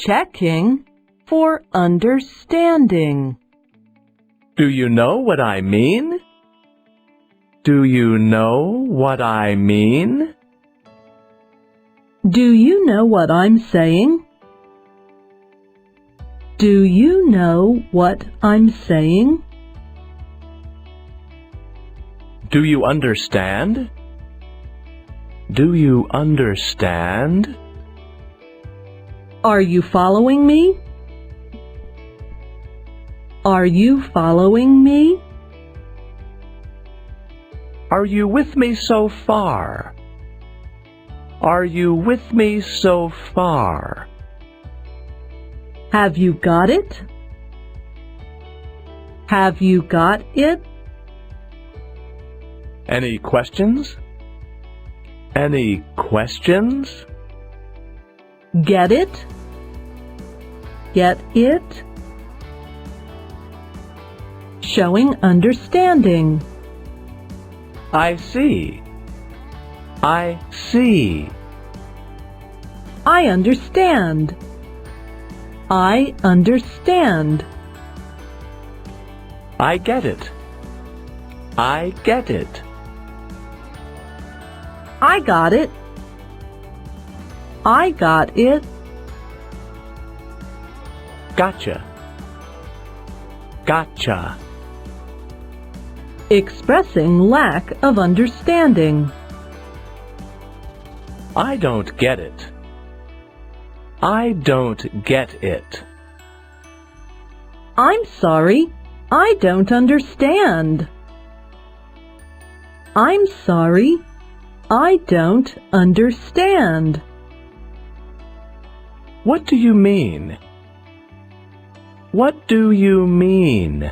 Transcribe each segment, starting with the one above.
checking for understanding. Do you know what I mean? Do you know what I mean? Do you know what I'm saying? Do you know what I'm saying? Do you understand? Do you understand? Are you following me? Are you following me? Are you with me so far? Are you with me so far? Have you got it? Have you got it? Any questions? Any questions? Get it? Get it? Showing understanding. I see. I see. I understand. I understand. I get it. I get it. I got it. I got it. Gotcha. Gotcha. Expressing lack of understanding. I don't get it. I don't get it. I'm sorry, I don't understand. I'm sorry, I don't understand. What do you mean? What do you mean?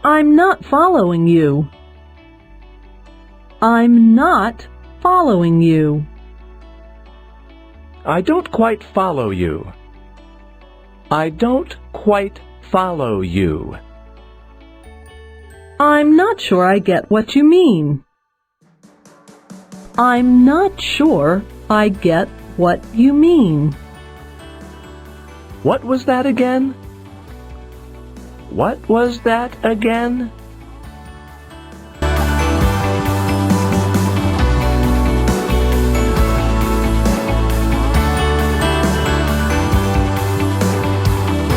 I'm not following you. I'm not following you. I don't quite follow you. I don't quite follow you. I'm not sure I get what you mean. I'm not sure I get what you mean. What was that again? What was that again?